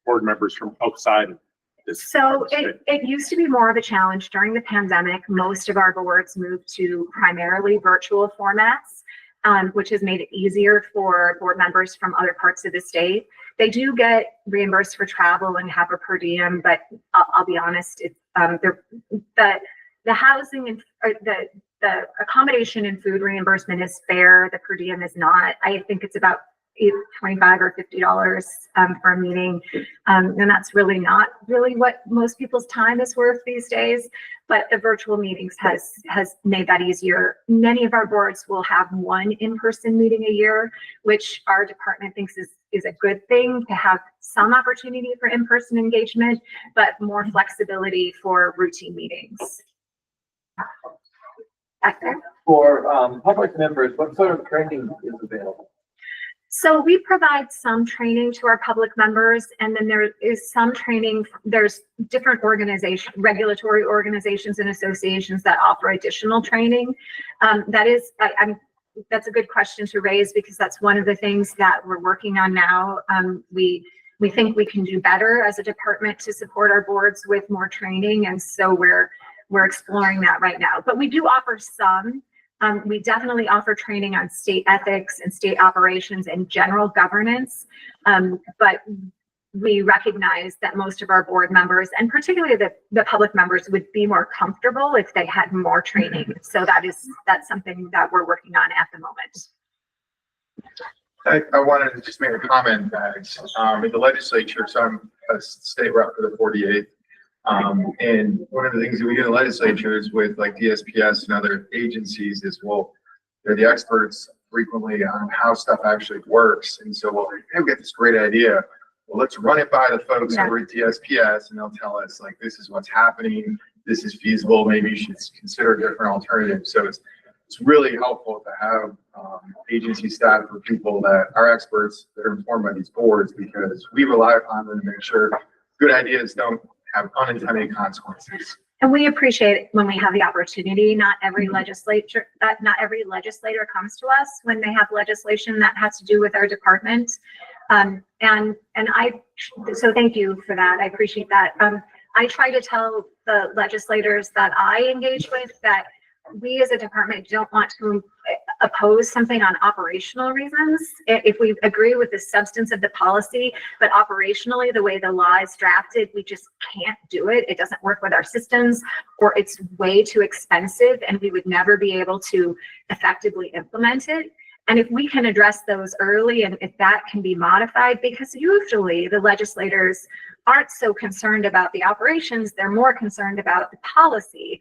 board members from outside of this? So it used to be more of a challenge. During the pandemic, most of our boards moved to primarily virtual formats, which has made it easier for board members from other parts of the state. They do get reimbursed for travel and have a per diem, but I'll be honest, the housing and the accommodation and food reimbursement is fair. The per diem is not. I think it's about $25 or $50 for a meeting. And that's really not really what most people's time is worth these days. But the virtual meetings has made that easier. Many of our boards will have one in-person meeting a year, which our department thinks is a good thing, to have some opportunity for in-person engagement, but more flexibility for routine meetings. Back there. For public members, what sort of training is available? So we provide some training to our public members, and then there is some training. There's different regulatory organizations and associations that offer additional training. That's a good question to raise, because that's one of the things that we're working on now. We think we can do better as a department to support our boards with more training, and so we're exploring that right now. But we do offer some. We definitely offer training on state ethics and state operations and general governance, but we recognize that most of our board members, and particularly the public members, would be more comfortable if they had more training. So that's something that we're working on at the moment. I wanted to just make a comment that in the legislature, so I'm a state rep for the 48th. And one of the things that we do in the legislature is with like DSPS and other agencies is, well, they're the experts frequently on how stuff actually works. And so, well, hey, we got this great idea. Well, let's run it by the folks over at DSPS, and they'll tell us like, this is what's happening. This is feasible. Maybe you should consider different alternatives. So it's really helpful to have agency staff or people that are experts that are informed by these boards, because we rely upon them to make sure good ideas don't have unintended consequences. And we appreciate when we have the opportunity. Not every legislator comes to us when they have legislation that has to do with our department. So thank you for that. I appreciate that. I try to tell the legislators that I engage with that we as a department don't want to oppose something on operational reasons. If we agree with the substance of the policy, but operationally, the way the law is drafted, we just can't do it. It doesn't work with our systems, or it's way too expensive and we would never be able to effectively implement it. And if we can address those early, and if that can be modified, because usually the legislators aren't so concerned about the operations, they're more concerned about the policy.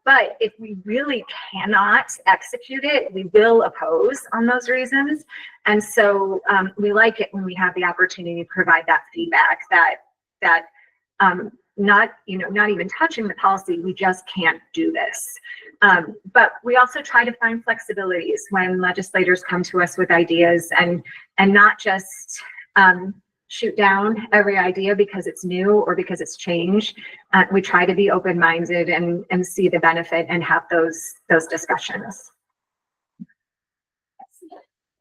But if we really cannot execute it, we will oppose on those reasons. And so we like it when we have the opportunity to provide that feedback that not even touching the policy, we just can't do this. But we also try to find flexibilities when legislators come to us with ideas and not just shoot down every idea because it's new or because it's changed. We try to be open-minded and see the benefit and have those discussions.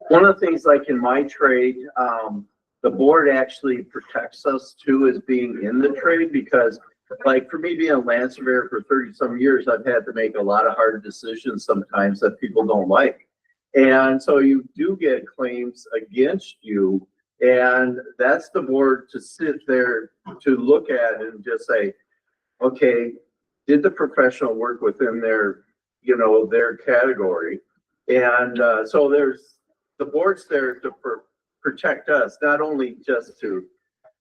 One of the things like in my trade, the board actually protects us too as being in the trade, because like for me being a land surveyor for 30 some years, I've had to make a lot of hard decisions sometimes that people don't like. And so you do get claims against you, and that's the board to sit there to look at and just say, okay, did the professional work within their, their category? And so there's the board's there to protect us, not only just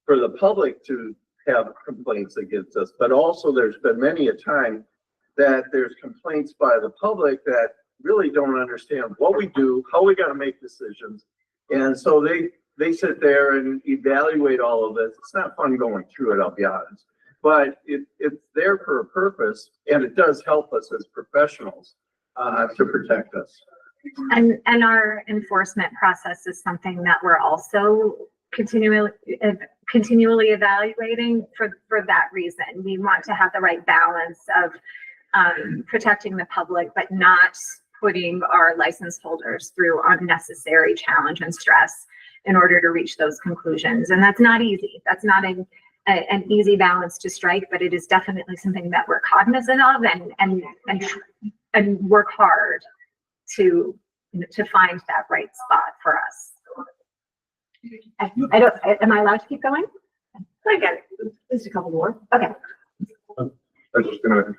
for the public to have complaints against us, but also there's been many a time that there's complaints by the public that really don't understand what we do, how we got to make decisions. And so they sit there and evaluate all of this. It's not fun going through it, I'll be honest, but it's there for a purpose, and it does help us as professionals to protect us. And our enforcement process is something that we're also continually evaluating for that reason. We want to have the right balance of protecting the public, but not putting our license holders through unnecessary challenge and stress in order to reach those conclusions. And that's not easy. That's not an easy balance to strike, but it is definitely something that we're cognizant of and work hard to find that right spot for us. Am I allowed to keep going? I get it. Just a couple more. Okay. I was just gonna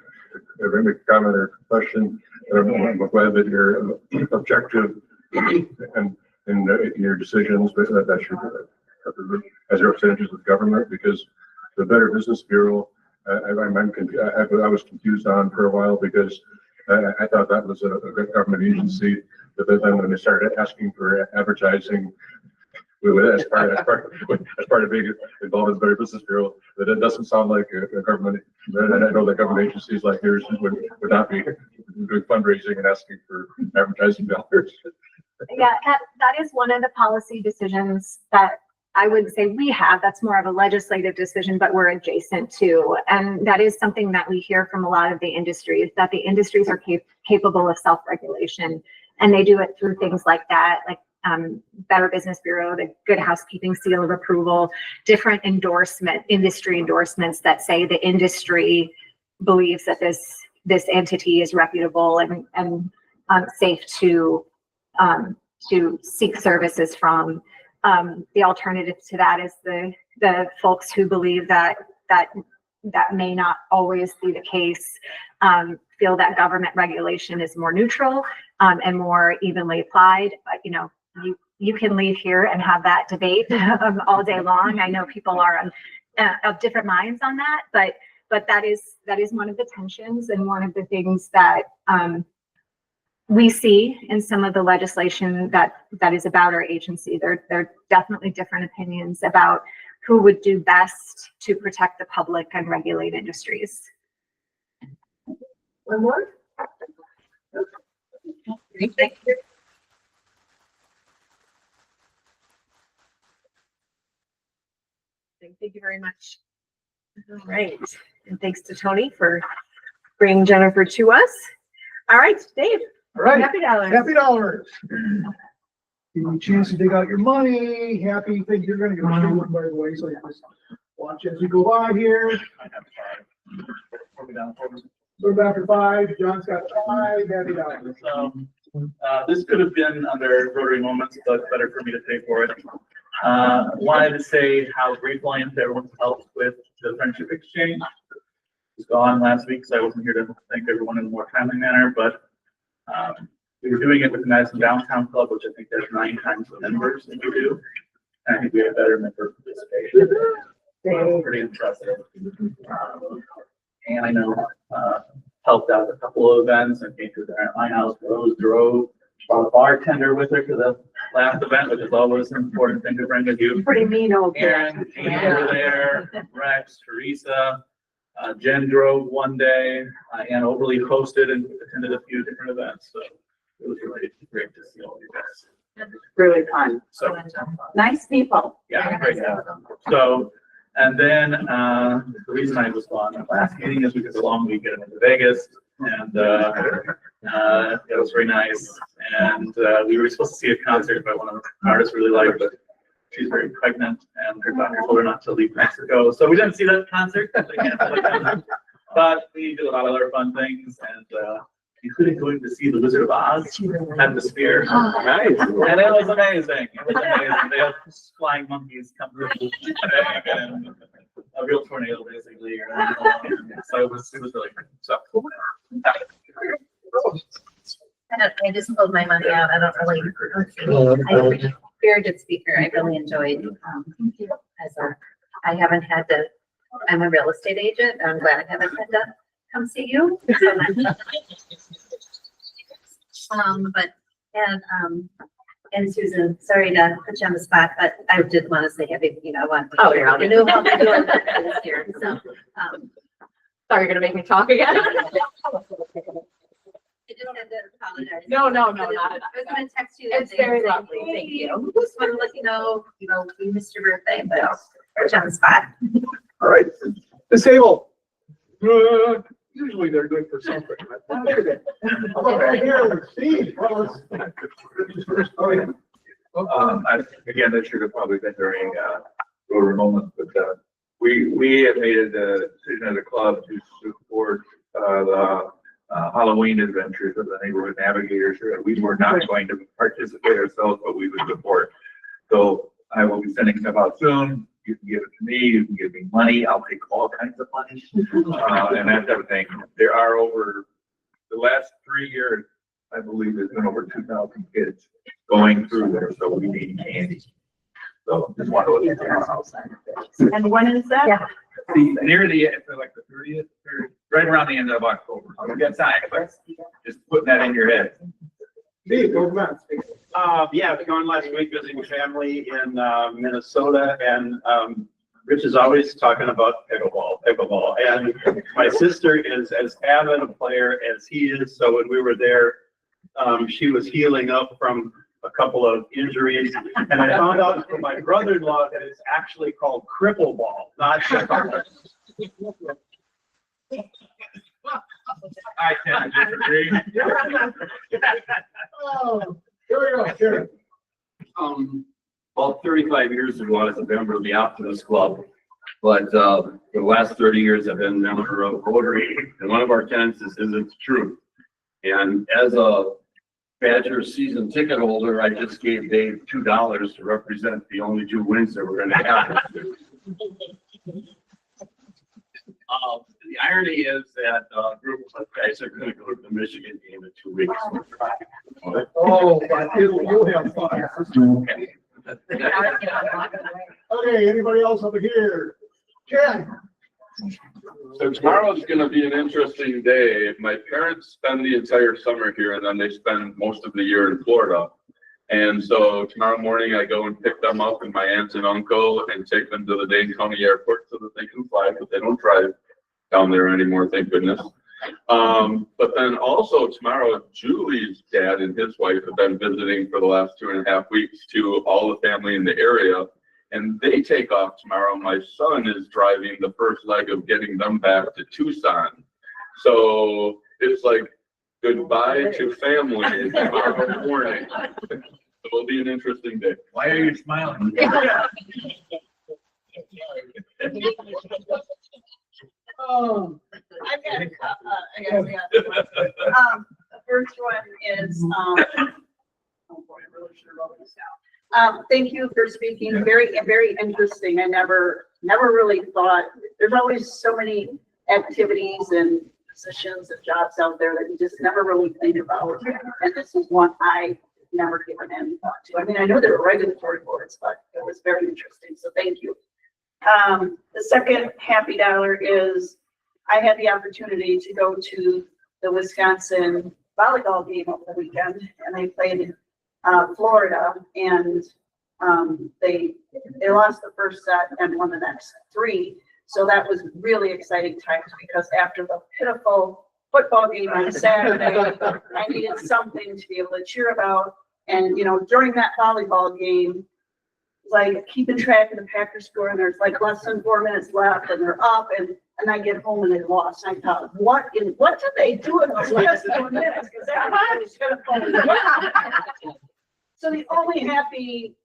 make a comment or question. I'm glad that you're objective and in your decisions, but that should as representatives of government, because the Better Business Bureau, I was confused on for a while because I thought that was a government agency, but then when they started asking for advertising as part of being involved in the Better Business Bureau, that it doesn't sound like a government. And I know that government agencies like yours would not be doing fundraising and asking for advertising dollars. Yeah, that is one of the policy decisions that I would say we have. That's more of a legislative decision, but we're adjacent to. And that is something that we hear from a lot of the industries, that the industries are capable of self-regulation. And they do it through things like that, like Better Business Bureau, the Good Housekeeping Seal of Approval, different industry endorsements that say the industry believes that this entity is reputable and safe to seek services from. The alternative to that is the folks who believe that may not always be the case, feel that government regulation is more neutral and more evenly applied. But you can leave here and have that debate all day long. I know people are of different minds on that, but that is one of the tensions and one of the things that we see in some of the legislation that is about our agency. There are definitely different opinions about who would do best to protect the public and regulate industries. One more? Thank you. Thank you very much. All right, and thanks to Tony for bringing Jennifer to us. All right, Dave. All right, Happy dollars. happy dollars. Give you a chance to dig out your money. Happy thing you're gonna go through one by the way, so just watch as we go by here. I have 5. Go back to 5. John's got 5. Happy dollars. So, this could have been under Rotary Moments, but better for me to pay for it. Wanted to say how grateful I am to everyone's help with the friendship exchange. It was gone last week, so I wasn't here to thank everyone in a more timely manner, but we were doing it with the Madison Downtown Club, which I think there's 9 times the members than we do. And I think we had better member participation. So pretty impressive. And I know, helped out a couple of events and came to the my house. Rose drove, brought a bartender with her to the last event, which is always an important thing to bring with you. Pretty mean old Aaron, Tina were there, Rex, Teresa, Jen drove one day, and Overly hosted and attended a few different events. So it was really great to see all you guys. Really fun. So, Nice people. yeah, great. So, and then, the reason I was gone at last meeting is because of a long weekend in Vegas, and, it was very nice. And, we were supposed to see a concert by one of the artists we really liked, but she's very pregnant and her doctor told her not to leave Mexico. So we didn't see that concert. But we did a lot of other fun things, and, including going to see the Wizard of Oz at the Sphere. Nice. And it was amazing. It was amazing. They have flying monkeys come through and a real tornado basically. So it was really good. So. I just pulled my money out. I don't really. Very good speaker. I really enjoyed, I haven't had to, I'm a real estate agent. I'm glad I haven't had to come see you. And Susan, sorry to put you on the spot, but I did want to say happy, Oh, you're all I knew how to do it this year, so, Sorry, you're gonna make me talk again. I just had to apologize. No, not I was gonna text you. that It's day very and say, lovely. "Hey, Thank you." Just want to let you know, we missed your birthday, but put you on the spot. All right, disable. Usually they're good for something. How about right here, Steve? Again, this should have probably been during, Rotary Moments, but, we have made a decision as a club to support, the Halloween adventures of the neighborhood navigators. We were not going to participate ourselves, but we would support. So I will be sending stuff out soon. You can give it to me, you can give me money, I'll take all kinds of money, and that type of thing. There are over the last 3 years, I believe there's been over 2,000 kids going through there, so we need candy. So just want to let you know. And when is that? Yeah. Near the, it's like the 30th, or right around the end of October. So we got time, but just putting that in your head. Steve, go back. Yeah, I was gone last week visiting family in Minnesota, and Rich is always talking about pickleball. And my sister is as avid a player as he is, so when we were there, she was healing up from a couple of injuries, and I found out from my brother-in-law that it's actually called cripple ball, not pickleball. I tend to disagree. Oh, here we go, Karen. About 35 years ago, I was a member of the Optimist Club, but for the last 30 years, I've been a member of Rotary, and one of our tenets is it's true. And as a Badger season ticket holder, I just gave Dave $2 to represent the only 2 wins that we're going to have. The irony is that a group of guys are going to go to the Michigan game in 2 weeks. Oh, but you'll have fun. Okay, anybody else over here? Jen? So tomorrow's gonna be an interesting day. My parents spend the entire summer here and then they spend most of the year in Florida. And so tomorrow morning I go and pick them up and my aunt and uncle and take them to the Dane County Airport so that they can fly, but they don't drive down there anymore, thank goodness. But then also tomorrow, Julie's dad and his wife have been visiting for the last 2.5 weeks to all the family in the area. and they take off tomorrow. My son is driving the first leg of getting them back to Tucson. So it's like goodbye to family tomorrow morning. It'll be an interesting day. Why are you smiling? Oh, I've got the first one is, oh boy, I really should have wrote this down. Thank you for speaking. Very, very interesting. I never really thought, there's always so many activities and positions and jobs out there that you just never really think about. And this is one I never given any thought to. I mean, I know there are regulatory boards, but it was very interesting. So thank you. The second happy dollar is I had the opportunity to go to the Wisconsin volleyball game over the weekend, and they played in Florida, and they lost the first set and won the next three. So that was really exciting times, because after the pitiful football game on Saturday, I needed something to be able to cheer about. And, you know, during that volleyball game, like keeping track of the Packers score, and there's like less than 4 minutes left, and they're up, and I get home and they lost. I thought, what did they do in those last 4 minutes? Because everybody was gonna. So the only happy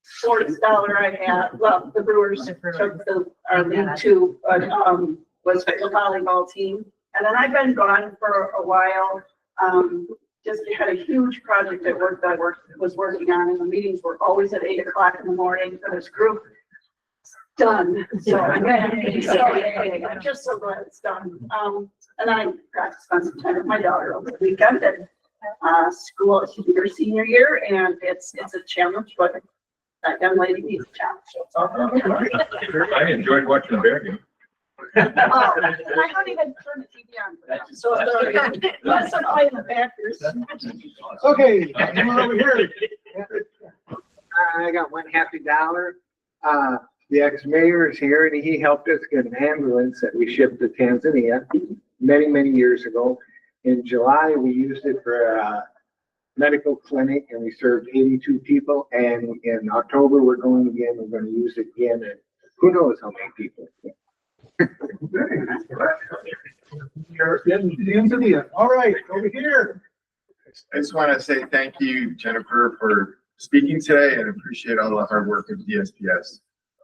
sports dollar I had, well, the Brewers took our lead to, was the volleyball team, and then I've been gone for a while. Just had a huge project at work that I was working on, and the meetings were always at 8 o'clock in the morning for this group. It's done. So I'm just so glad it's done. And I got to spend some time with my daughter over the weekend, and school, she's in her senior year, and it's a challenge, but that young lady needs a challenge. So it's all good. I enjoyed watching the Bear game. Oh, and I don't even turn the TV on for that. So let's play in the Packers. Okay, come on over here. I got one happy dollar. The ex-mayor is here, and he helped us get an ambulance that we shipped to Tanzania many, many years ago. In July, we used it for a medical clinic, and we served 82 people. And in October, we're going again. We're going to use it again, and who knows how many people. You're in Tanzania. All right, over here. I just want to say thank you, Jennifer, for speaking today, and appreciate all the hard work of DSPS.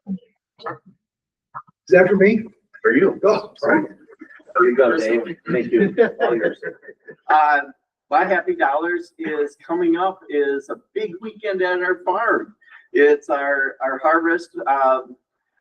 Is that for me? For you. Oh, right. There you go, Dave. Thank you. My happy dollars is coming up is a big weekend at our farm. It's our harvest.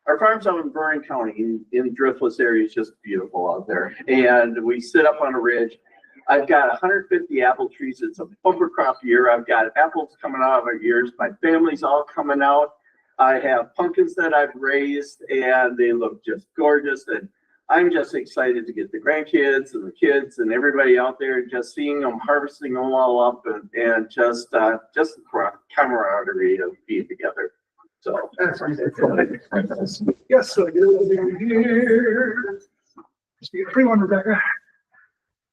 Our farm's out in Vernon County in Driftless area. It's just beautiful out there. And we sit up on a ridge. I've got 150 apple trees. It's a bumper crop year. I've got apples coming out of our ears. My family's all coming out. I have pumpkins that I've raised, and they look just gorgeous. And I'm just excited to get the grandkids and the kids and everybody out there, and just seeing them harvesting them all up, and just the camaraderie of being together. So that's yes, so get over here. Free one, Rebecca.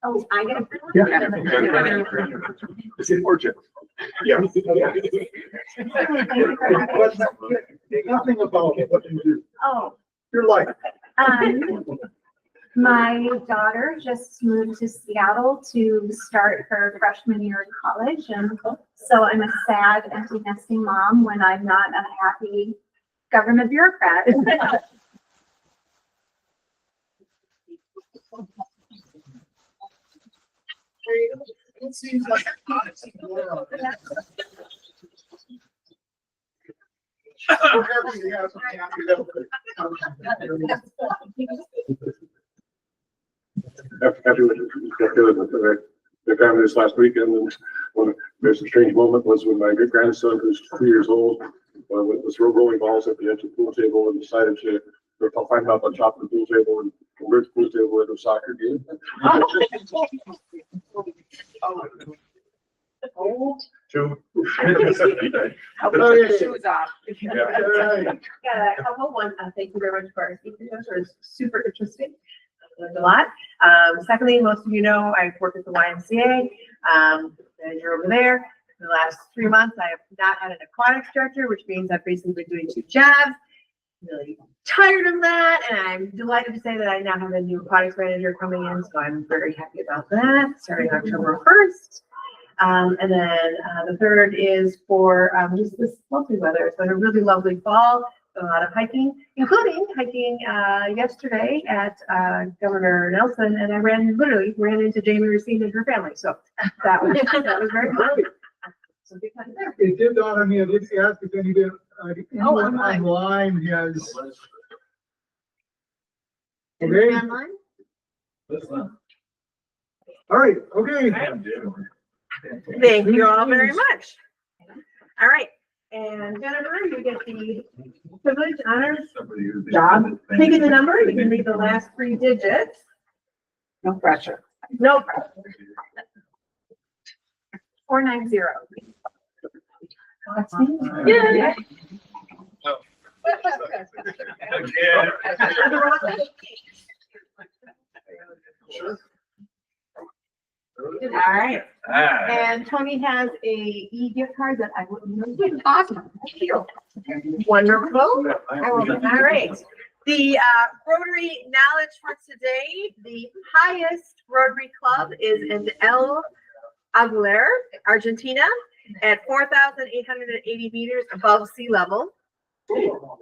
Oh, I get a free one? Yeah. It's important. Yeah. Nothing about what you do. Oh, Your life. my daughter just moved to Seattle to start her freshman year in college, and so I'm a sad, empty nesting mom when I'm not a happy government bureaucrat. It seems like After the family this last weekend, and when there's a strange moment was when my grandson, who's 3 years old, was rolling balls at the edge of the pool table and decided to climb up on top of the pool table and convert the pool table into a soccer game. Two. Oh, your shoes off. Yeah. Got a couple. One, thank you very much for our speaking. Those were super interesting. Learned a lot. Secondly, most of you know I've worked at the YMCA. And you're over there. the last 3 months, I have not had an aquatics director, which means I've basically been doing 2 jobs. Really tired of that, and I'm delighted to say that I now have a new aquatics manager coming in, so I'm very happy about that, starting October 1st. And then the third is for just this lovely weather. It's been a really lovely fall, a lot of hiking, including hiking yesterday at Governor Nelson, and I literally ran into Jamie Racine and her family, so that was very fun. So big time there. It did dawn on me, I did ask if anyone online. online has. Anybody Okay, online? all right, okay. Thank you all very much. All right, and Jennifer, you get the privilege, honors, job. Taking the number, you can read the last 3 digits. No pressure. No problem. 490. Yeah. All right. And Tony has a e-gift card that I wouldn't know. Awesome. Thank you. Wonderful. All right. The Rotary knowledge for today, the highest Rotary club is in El Aguilar, Argentina, at 4,880 meters above sea level.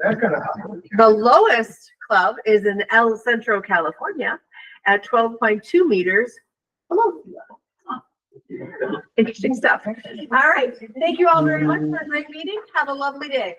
That's gonna happen. The lowest club is in El Centro, California, at 12.2 meters below sea level. Interesting stuff. All right. Thank you all very much for a great meeting. Have a lovely day.